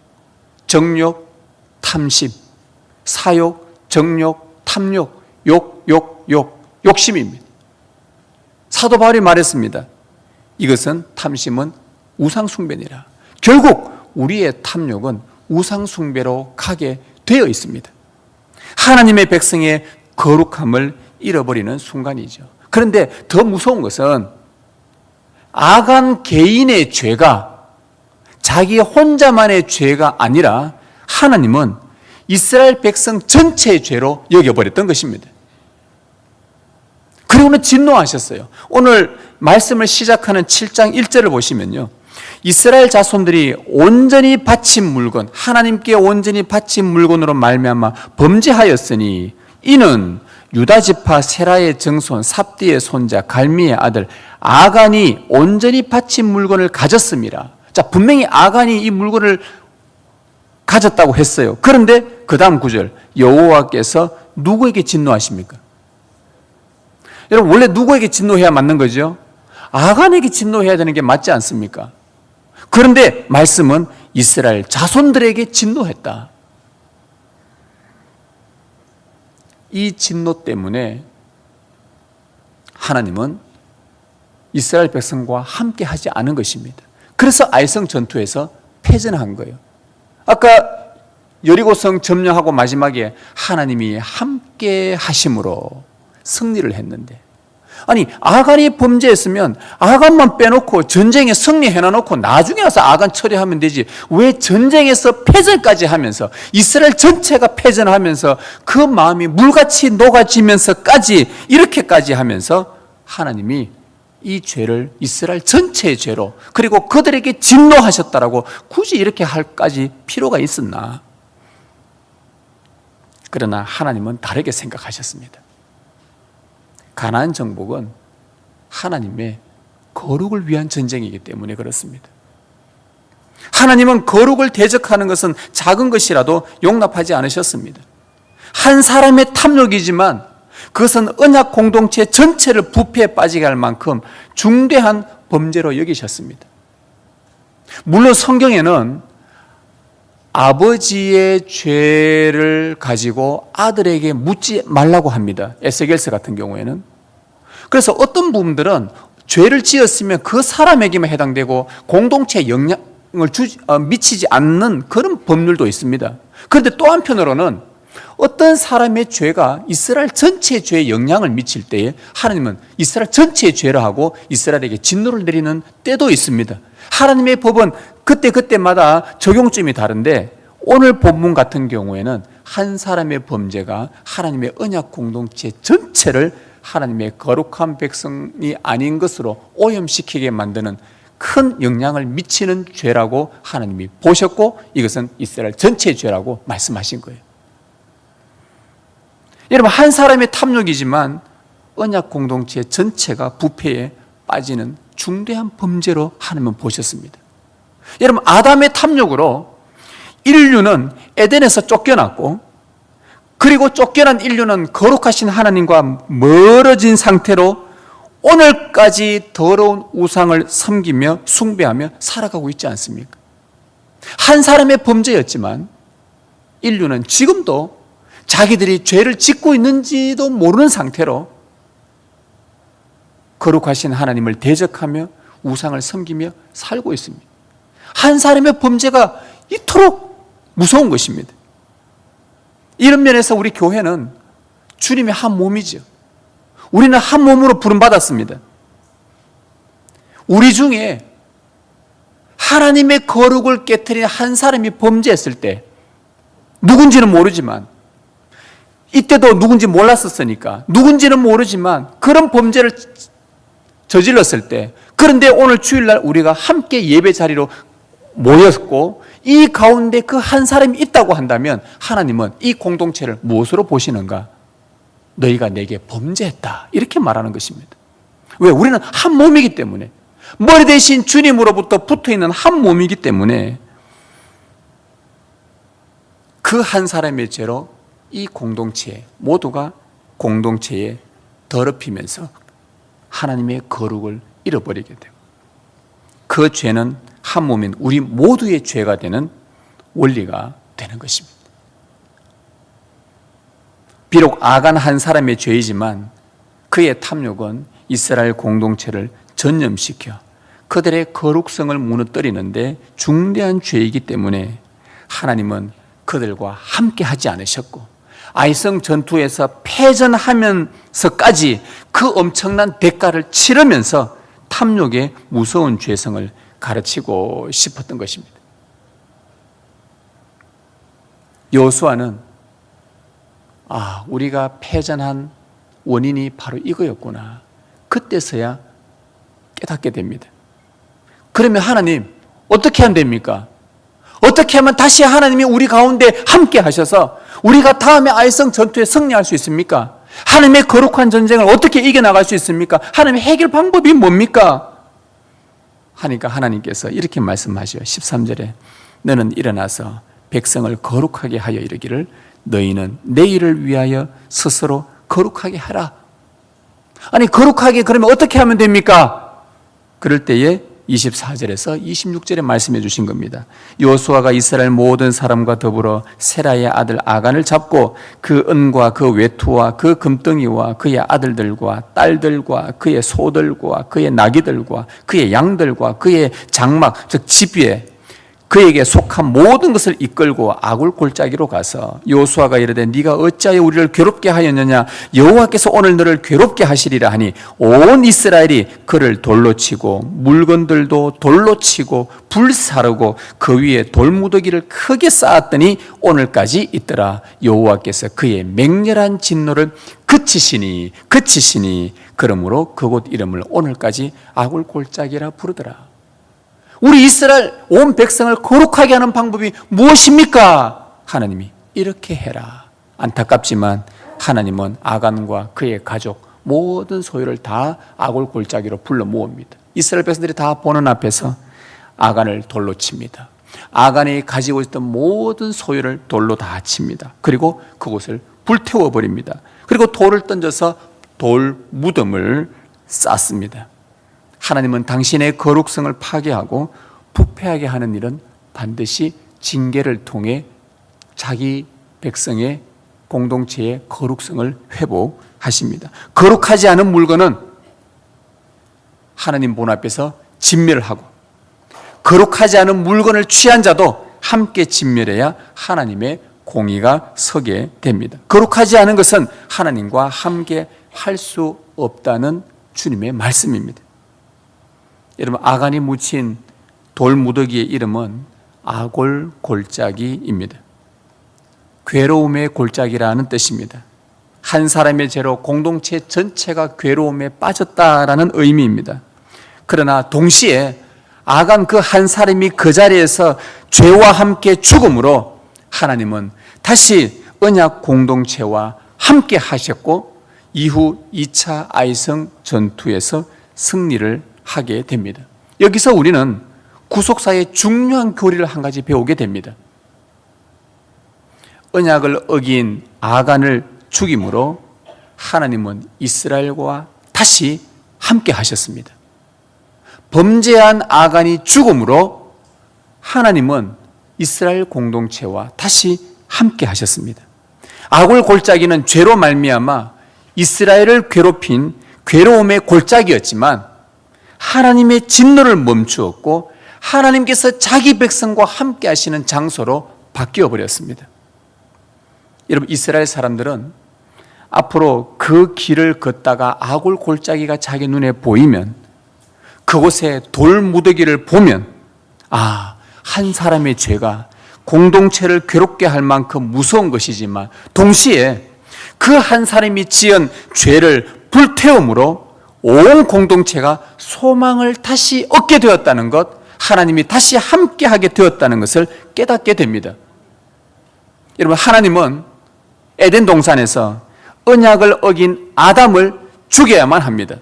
정욕, 탐심. 사욕, 정욕, 탐욕, 욕심입니다. 사도 바울이 말했습니다. 이것은, 탐심은 우상 숭배니라. 결국 우리의 탐욕은 우상 숭배로 가게 되어 있습니다. 하나님의 백성의 거룩함을 잃어버리는 순간이죠. 그런데 더 무서운 것은 아간 개인의 죄가 자기 혼자만의 죄가 아니라 하나님은 이스라엘 백성 전체의 죄로 여겨버렸던 것입니다. 그리고는 진노하셨어요. 오늘 말씀을 시작하는 7장 1절을 보시면요, 이스라엘 자손들이 온전히 바친 물건, 하나님께 온전히 바친 물건으로 말미암아 범죄하였으니 이는 유다 지파 세라의 정손 삽디의 손자 갈미의 아들 아간이 온전히 바친 물건을 가졌습니다. 자, 분명히 아간이 이 물건을 가졌다고 했어요. 그런데 그 다음 구절, 여호와께서 누구에게 진노하십니까? 여러분, 원래 누구에게 진노해야 맞는 거죠? 아간에게 진노해야 되는 게 맞지 않습니까? 그런데 말씀은 이스라엘 자손들에게 진노했다. 이 진노 때문에 하나님은 이스라엘 백성과 함께 하지 않은 것입니다. 그래서 아이성 전투에서 패전한 거예요. 아까 여리고성 점령하고 마지막에 하나님이 함께 하심으로 승리를 했는데, 아니 아간이 범죄했으면 아간만 빼놓고 전쟁에 승리해놔놓고 나중에 와서 아간 처리하면 되지, 왜 전쟁에서 패전까지 하면서 이스라엘 전체가 패전하면서 그 마음이 물같이 녹아지면서까지 이렇게까지 하면서 하나님이 이 죄를 이스라엘 전체의 죄로, 그리고 그들에게 진노하셨다라고 굳이 이렇게 할까지 필요가 있었나? 그러나 하나님은 다르게 생각하셨습니다. 가나안 정복은 하나님의 거룩을 위한 전쟁이기 때문에 그렇습니다. 하나님은 거룩을 대적하는 것은 작은 것이라도 용납하지 않으셨습니다. 한 사람의 탐욕이지만 그것은 언약 공동체 전체를 부패에 빠지게 할 만큼 중대한 범죄로 여기셨습니다. 물론 성경에는 아버지의 죄를 가지고 아들에게 묻지 말라고 합니다. 에스겔서 같은 경우에는. 그래서 어떤 부분들은 죄를 지었으면 그 사람에게만 해당되고 공동체에 영향을 미치지 않는 그런 법률도 있습니다. 그런데 또 한편으로는 어떤 사람의 죄가 이스라엘 전체의 죄에 영향을 미칠 때에 하나님은 이스라엘 전체의 죄를 하고 이스라엘에게 진노를 내리는 때도 있습니다. 하나님의 법은 그때마다 적용점이 다른데, 오늘 본문 같은 경우에는 한 사람의 범죄가 하나님의 언약 공동체 전체를 하나님의 거룩한 백성이 아닌 것으로 오염시키게 만드는 큰 영향을 미치는 죄라고 하나님이 보셨고, 이것은 이스라엘 전체의 죄라고 말씀하신 거예요. 여러분, 한 사람의 탐욕이지만 언약 공동체 전체가 부패에 빠지는 중대한 범죄로 하나님은 보셨습니다. 여러분, 아담의 탐욕으로 인류는 에덴에서 쫓겨났고, 그리고 쫓겨난 인류는 거룩하신 하나님과 멀어진 상태로 오늘까지 더러운 우상을 섬기며 숭배하며 살아가고 있지 않습니까? 한 사람의 범죄였지만 인류는 지금도 자기들이 죄를 짓고 있는지도 모르는 상태로 거룩하신 하나님을 대적하며 우상을 섬기며 살고 있습니다. 한 사람의 범죄가 이토록 무서운 것입니다. 이런 면에서 우리 교회는 주님의 한 몸이죠. 우리는 한 몸으로 부름받았습니다. 우리 중에 하나님의 거룩을 깨트린 한 사람이 범죄했을 때, 누군지는 모르지만, 이때도 누군지 몰랐었으니까 누군지는 모르지만 그런 범죄를 저질렀을 때, 그런데 오늘 주일날 우리가 함께 예배 자리로 모였고 이 가운데 그 한 사람이 있다고 한다면 하나님은 이 공동체를 무엇으로 보시는가? 너희가 내게 범죄했다, 이렇게 말하는 것입니다. 왜? 우리는 한 몸이기 때문에, 머리 대신 주님으로부터 붙어있는 한 몸이기 때문에 그 한 사람의 죄로 이 공동체 모두가 공동체에 더럽히면서 하나님의 거룩을 잃어버리게 되고, 그 죄는 한 몸인 우리 모두의 죄가 되는 원리가 되는 것입니다. 비록 아간 한 사람의 죄이지만 그의 탐욕은 이스라엘 공동체를 전염시켜 그들의 거룩성을 무너뜨리는데 중대한 죄이기 때문에 하나님은 그들과 함께 하지 않으셨고, 아이성 전투에서 패전하면서까지 그 엄청난 대가를 치르면서 탐욕의 무서운 죄성을 가르치고 싶었던 것입니다. 여호수아는 우리가 패전한 원인이 바로 이거였구나, 그때서야 깨닫게 됩니다. 그러면 하나님 어떻게 하면 됩니까? 어떻게 하면 다시 하나님이 우리 가운데 함께 하셔서 우리가 다음에 아이성 전투에 승리할 수 있습니까? 하나님의 거룩한 전쟁을 어떻게 이겨나갈 수 있습니까? 하나님의 해결 방법이 뭡니까? 하니까 하나님께서 이렇게 말씀하셔요. 13절에 너는 일어나서 백성을 거룩하게 하여 이르기를 너희는 내일을 위하여 스스로 거룩하게 하라. 아니 거룩하게 그러면 어떻게 하면 됩니까? 그럴 때에 24절에서 26절에 말씀해 주신 겁니다. 여호수아가 이스라엘 모든 사람과 더불어 세라의 아들 아간을 잡고 그 은과 그 외투와 그 금덩이와 그의 아들들과 딸들과 그의 소들과 그의 나귀들과 그의 양들과 그의 장막 즉 집위에 그에게 속한 모든 것을 이끌고 아굴 골짜기로 가서 여호수아가 이르되 네가 어찌하여 우리를 괴롭게 하였느냐 여호와께서 오늘 너를 괴롭게 하시리라 하니 온 이스라엘이 그를 돌로 치고 물건들도 돌로 치고 불사르고 그 위에 돌무더기를 크게 쌓았더니 오늘까지 있더라. 여호와께서 그의 맹렬한 진노를 그치시니 그러므로 그곳 이름을 오늘까지 아굴 골짜기라 부르더라. 우리 이스라엘 온 백성을 거룩하게 하는 방법이 무엇입니까? 하나님이 이렇게 해라. 안타깝지만 하나님은 아간과 그의 가족 모든 소유를 다 아골 골짜기로 불러 모읍니다. 이스라엘 백성들이 다 보는 앞에서 아간을 돌로 칩니다. 아간이 가지고 있던 모든 소유를 돌로 다 칩니다. 그리고 그곳을 불태워 버립니다. 그리고 돌을 던져서 돌 무덤을 쌓습니다. 하나님은 당신의 거룩성을 파괴하고 부패하게 하는 일은 반드시 징계를 통해 자기 백성의 공동체의 거룩성을 회복하십니다. 거룩하지 않은 물건은 하나님 본 앞에서 진멸하고 거룩하지 않은 물건을 취한 자도 함께 진멸해야 하나님의 공의가 서게 됩니다. 거룩하지 않은 것은 하나님과 함께 할 수 없다는 주님의 말씀입니다. 여러분, 아간이 묻힌 돌무더기의 이름은 아골 골짜기입니다. 괴로움의 골짜기라는 뜻입니다. 한 사람의 죄로 공동체 전체가 괴로움에 빠졌다라는 의미입니다. 그러나 동시에 아간 그 한 사람이 그 자리에서 죄와 함께 죽음으로 하나님은 다시 언약 공동체와 함께 하셨고 이후 2차 아이성 전투에서 승리를 하게 됩니다. 여기서 우리는 구속사의 중요한 교리를 한 가지 배우게 됩니다. 언약을 어긴 아간을 죽임으로 하나님은 이스라엘과 다시 함께 하셨습니다. 범죄한 아간이 죽음으로 하나님은 이스라엘 공동체와 다시 함께 하셨습니다. 아골 골짜기는 죄로 말미암아 이스라엘을 괴롭힌 괴로움의 골짜기였지만 하나님의 진노를 멈추었고 하나님께서 자기 백성과 함께 하시는 장소로 바뀌어 버렸습니다. 여러분, 이스라엘 사람들은 앞으로 그 길을 걷다가 아골 골짜기가 자기 눈에 보이면 그곳에 돌 무더기를 보면 한 사람의 죄가 공동체를 괴롭게 할 만큼 무서운 것이지만 동시에 그 한 사람이 지은 죄를 불태움으로 온 공동체가 소망을 다시 얻게 되었다는 것, 하나님이 다시 함께하게 되었다는 것을 깨닫게 됩니다. 여러분, 하나님은 에덴 동산에서 언약을 어긴 아담을 죽여야만 합니다.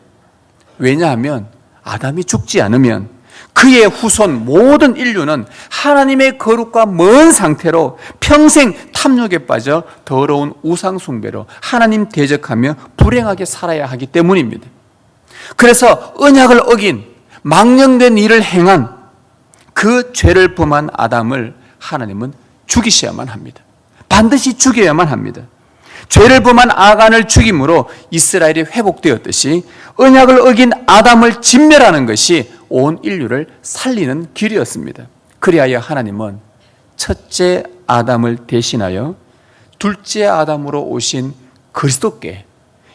왜냐하면 아담이 죽지 않으면 그의 후손 모든 인류는 하나님의 거룩과 먼 상태로 평생 탐욕에 빠져 더러운 우상 숭배로 하나님 대적하며 불행하게 살아야 하기 때문입니다. 그래서 언약을 어긴 망령된 일을 행한 그 죄를 범한 아담을 하나님은 죽이셔야만 합니다. 반드시 죽여야만 합니다. 죄를 범한 아간을 죽임으로 이스라엘이 회복되었듯이 언약을 어긴 아담을 진멸하는 것이 온 인류를 살리는 길이었습니다. 그리하여 하나님은 첫째 아담을 대신하여 둘째 아담으로 오신 그리스도께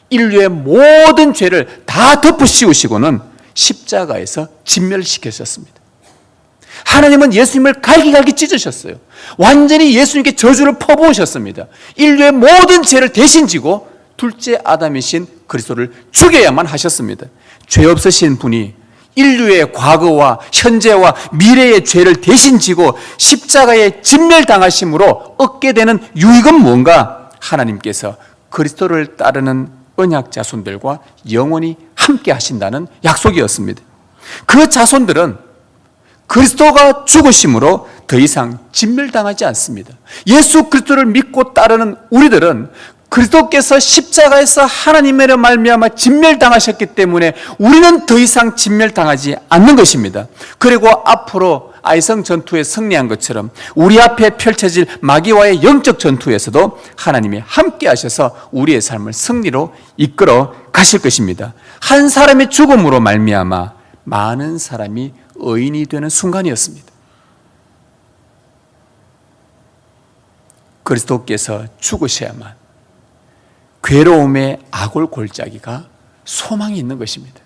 인류의 모든 죄를 다 덮어씌우시고는 십자가에서 진멸시키셨습니다. 하나님은 예수님을 갈기갈기 찢으셨어요. 완전히 예수님께 저주를 퍼부으셨습니다. 인류의 모든 죄를 대신 지고 둘째 아담이신 그리스도를 죽여야만 하셨습니다. 죄 없으신 분이 인류의 과거와 현재와 미래의 죄를 대신 지고 십자가에 진멸당하심으로 얻게 되는 유익은 뭔가? 하나님께서 그리스도를 따르는 언약 자손들과 영원히 함께 하신다는 약속이었습니다. 그 자손들은 그리스도가 죽으심으로 더 이상 진멸당하지 않습니다. 예수 그리스도를 믿고 따르는 우리들은 그리스도께서 십자가에서 하나님으로 말미암아 진멸당하셨기 때문에 우리는 더 이상 진멸당하지 않는 것입니다. 그리고 앞으로 아이성 전투에 승리한 것처럼 우리 앞에 펼쳐질 마귀와의 영적 전투에서도 하나님이 함께 하셔서 우리의 삶을 승리로 이끌어 가실 것입니다. 한 사람의 죽음으로 말미암아 많은 사람이 의인이 되는 순간이었습니다. 그리스도께서 죽으셔야만 괴로움의 악올 골짜기가 소망이 있는 것입니다.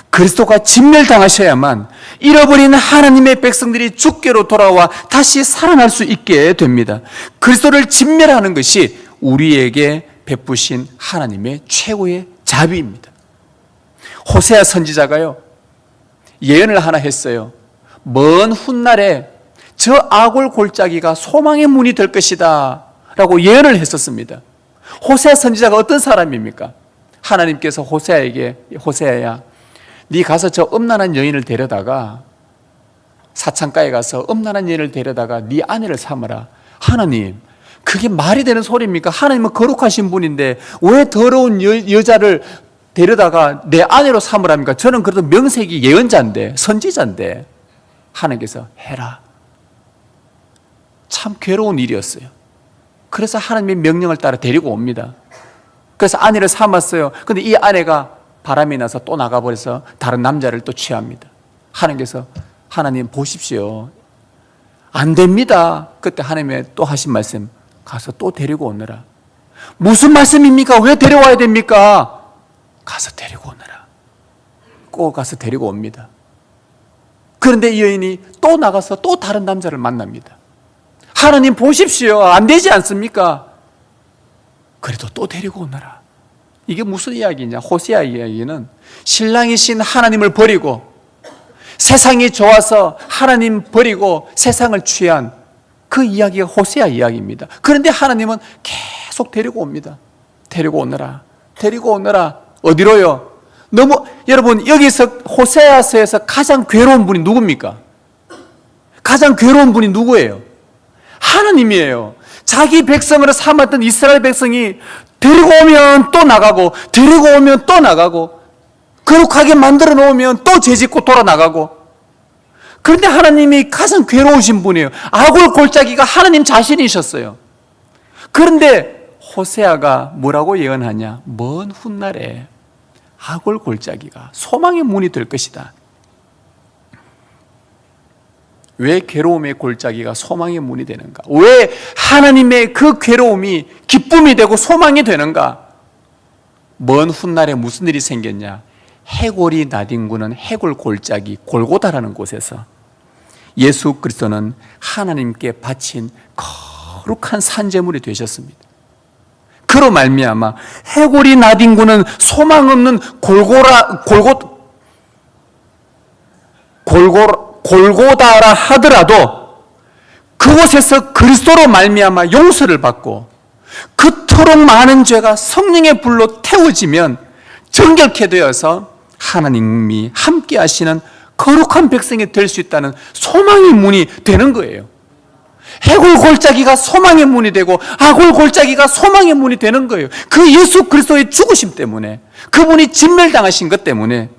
그리스도가 진멸당하셔야만 잃어버린 하나님의 백성들이 주께로 돌아와 다시 살아날 수 있게 됩니다. 그리스도를 진멸하는 것이 우리에게 베푸신 하나님의 최고의 자비입니다. 호세아 선지자가요, 예언을 하나 했어요. 먼 훗날에 저 악올 골짜기가 소망의 문이 될 것이다 라고 예언을 했었습니다. 호세아 선지자가 어떤 사람입니까? 하나님께서 호세아에게, 호세아야, 네 가서 저 음란한 여인을 데려다가, 사창가에 가서 음란한 여인을 데려다가 네 아내를 삼으라. 하나님, 그게 말이 되는 소리입니까? 하나님은 거룩하신 분인데 왜 더러운 여자를 데려다가 내 아내로 삼으랍니까? 저는 그래도 명색이 예언자인데, 선지자인데. 하나님께서 해라. 참 괴로운 일이었어요. 그래서 하나님의 명령을 따라 데리고 옵니다. 그래서 아내를 삼았어요. 근데 이 아내가 바람이 나서 또 나가버려서 다른 남자를 또 취합니다. 하나님께서, 하나님 보십시오, 안 됩니다. 그때 하나님의 또 하신 말씀, 가서 또 데리고 오너라. 무슨 말씀입니까? 왜 데려와야 됩니까? 가서 데리고 오너라. 꼭 가서 데리고 옵니다. 그런데 이 여인이 또 나가서 또 다른 남자를 만납니다. 하나님 보십시오, 안 되지 않습니까? 그래도 또 데리고 오너라. 이게 무슨 이야기냐? 호세아 이야기는 신랑이신 하나님을 버리고 세상이 좋아서 하나님 버리고 세상을 취한 그 이야기가 호세아 이야기입니다. 그런데 하나님은 계속 데리고 옵니다. 데리고 오너라. 데리고 오너라. 어디로요? 여러분, 여기서 호세아서에서 가장 괴로운 분이 누굽니까? 가장 괴로운 분이 누구예요? 하나님이에요. 자기 백성으로 삼았던 이스라엘 백성이 데리고 오면 또 나가고, 데리고 오면 또 나가고, 거룩하게 만들어 놓으면 또 죄짓고 돌아 나가고. 그런데 하나님이 가장 괴로우신 분이에요. 악올 골짜기가 하나님 자신이셨어요. 그런데 호세아가 뭐라고 예언하냐? 먼 훗날에 악올 골짜기가 소망의 문이 될 것이다. 왜 괴로움의 골짜기가 소망의 문이 되는가? 왜 하나님의 그 괴로움이 기쁨이 되고 소망이 되는가? 먼 훗날에 무슨 일이 생겼냐? 해골이 나뒹구는 해골 골짜기 골고다라는 곳에서 예수 그리스도는 하나님께 바친 거룩한 산제물이 되셨습니다. 그로 말미암아 해골이 나뒹구는 소망 없는 골고다라 하더라도 그곳에서 그리스도로 말미암아 용서를 받고 그토록 많은 죄가 성령의 불로 태워지면 정결케 되어서 하나님이 함께 하시는 거룩한 백성이 될 수 있다는 소망의 문이 되는 거예요. 해골 골짜기가 소망의 문이 되고 악골 골짜기가 소망의 문이 되는 거예요. 그 예수 그리스도의 죽으심 때문에, 그분이 진멸당하신 것 때문에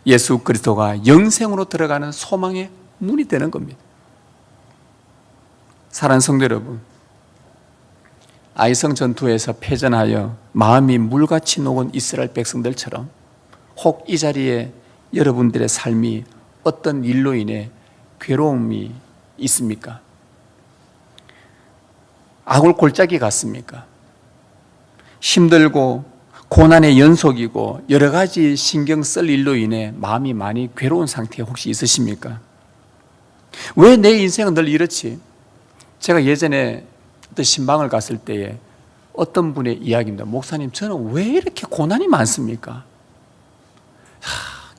예수 그리스도가 영생으로 들어가는 소망의 문이 되는 겁니다. 사랑하는 성도 여러분, 아이성 전투에서 패전하여 마음이 물같이 녹은 이스라엘 백성들처럼 혹 이 자리에 여러분들의 삶이 어떤 일로 인해 괴로움이 있습니까? 악을 골짜기 같습니까? 힘들고 고난의 연속이고 여러 가지 신경 쓸 일로 인해 마음이 많이 괴로운 상태에 혹시 있으십니까? 왜 내 인생은 늘 이렇지? 제가 예전에 어떤 신방을 갔을 때에 어떤 분의 이야기입니다. 목사님, 저는 왜 이렇게 고난이 많습니까?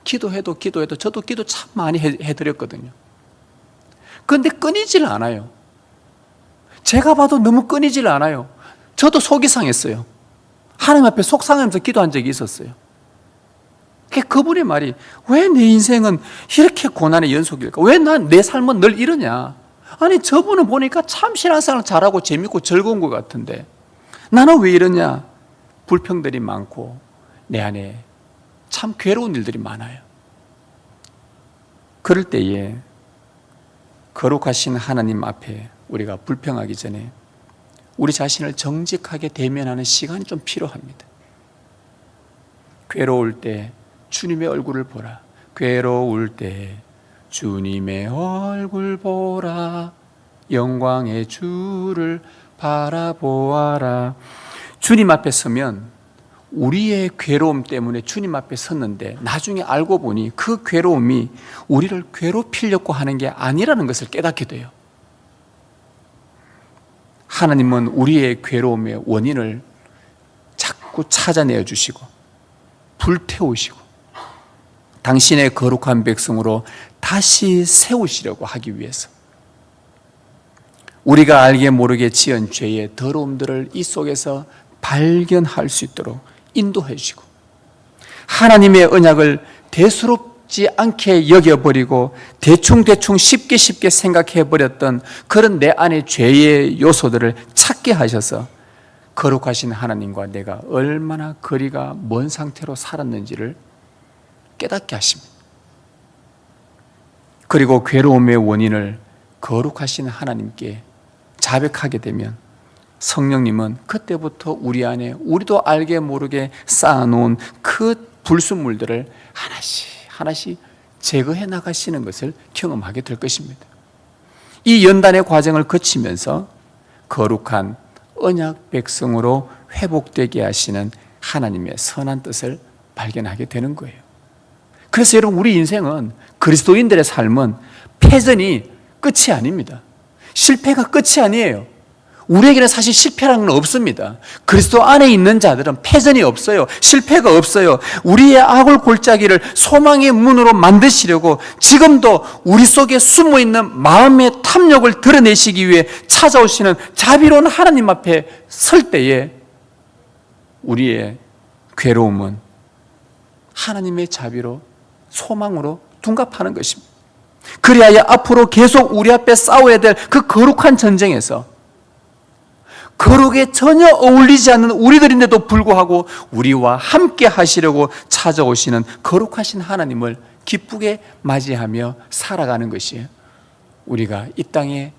기도해도 저도 기도 참 많이 해드렸거든요. 그런데 끊이질 않아요. 제가 봐도 너무 끊이질 않아요. 저도 속이 상했어요. 하나님 앞에 속 상하면서 기도한 적이 있었어요. 그분의 말이, 왜 내 인생은 이렇게 고난의 연속일까? 왜 내 삶은 늘 이러냐? 아니, 저분은 보니까 참 신앙생활 잘하고 재밌고 즐거운 것 같은데 나는 왜 이러냐? 불평들이 많고 내 안에 참 괴로운 일들이 많아요. 그럴 때에 거룩하신 하나님 앞에 우리가 불평하기 전에 우리 자신을 정직하게 대면하는 시간이 좀 필요합니다. 괴로울 때 주님의 얼굴을 보라. 괴로울 때 주님의 얼굴 보라. 영광의 주를 바라보아라. 주님 앞에 서면 우리의 괴로움 때문에 주님 앞에 섰는데 나중에 알고 보니 그 괴로움이 우리를 괴롭히려고 하는 게 아니라는 것을 깨닫게 돼요. 하나님은 우리의 괴로움의 원인을 자꾸 찾아내어 주시고 불태우시고 당신의 거룩한 백성으로 다시 세우시려고 하기 위해서 우리가 알게 모르게 지은 죄의 더러움들을 이 속에서 발견할 수 있도록 인도해 주시고 하나님의 언약을 대수롭지 않게 여겨버리고 대충 쉽게 생각해버렸던 그런 내 안의 죄의 요소들을 찾게 하셔서 거룩하신 하나님과 내가 얼마나 거리가 먼 상태로 살았는지를 깨닫게 하십니다. 그리고 괴로움의 원인을 거룩하신 하나님께 자백하게 되면 성령님은 그때부터 우리 안에 우리도 알게 모르게 쌓아놓은 그 불순물들을 하나씩 제거해 나가시는 것을 경험하게 될 것입니다. 이 연단의 과정을 거치면서 거룩한 언약 백성으로 회복되게 하시는 하나님의 선한 뜻을 발견하게 되는 거예요. 그래서 여러분, 우리 인생은, 그리스도인들의 삶은 패전이 끝이 아닙니다. 실패가 끝이 아니에요. 우리에게는 사실 실패라는 건 없습니다. 그리스도 안에 있는 자들은 패전이 없어요. 실패가 없어요. 우리의 악을 골짜기를 소망의 문으로 만드시려고 지금도 우리 속에 숨어있는 마음의 탐욕을 드러내시기 위해 찾아오시는 자비로운 하나님 앞에 설 때에 우리의 괴로움은 하나님의 자비로 소망으로 둔갑하는 것입니다. 그래야 앞으로 계속 우리 앞에 싸워야 될 그 거룩한 전쟁에서 거룩에 전혀 어울리지 않는 우리들인데도 불구하고 우리와 함께 하시려고 찾아오시는 거룩하신 하나님을 기쁘게 맞이하며 살아가는 것이 우리가 이 땅의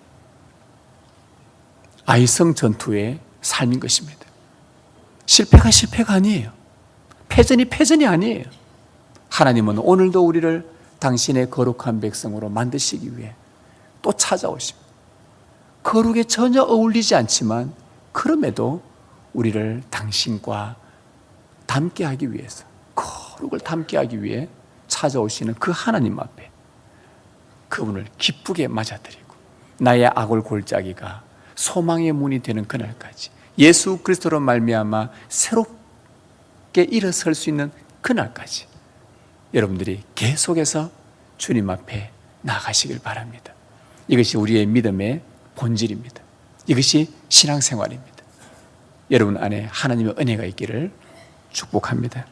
아이성 전투의 삶인 것입니다. 실패가 아니에요. 패전이 아니에요. 하나님은 오늘도 우리를 당신의 거룩한 백성으로 만드시기 위해 또 찾아오십니다. 거룩에 전혀 어울리지 않지만 그럼에도 우리를 당신과 닮게 하기 위해서, 거룩을 닮게 하기 위해 찾아오시는 그 하나님 앞에 그분을 기쁘게 맞아들이고 나의 악을 골짜기가 소망의 문이 되는 그날까지, 예수 그리스도로 말미암아 새롭게 일어설 수 있는 그날까지 여러분들이 계속해서 주님 앞에 나가시길 바랍니다. 이것이 우리의 믿음의 본질입니다. 이것이 신앙생활입니다. 여러분 안에 하나님의 은혜가 있기를 축복합니다.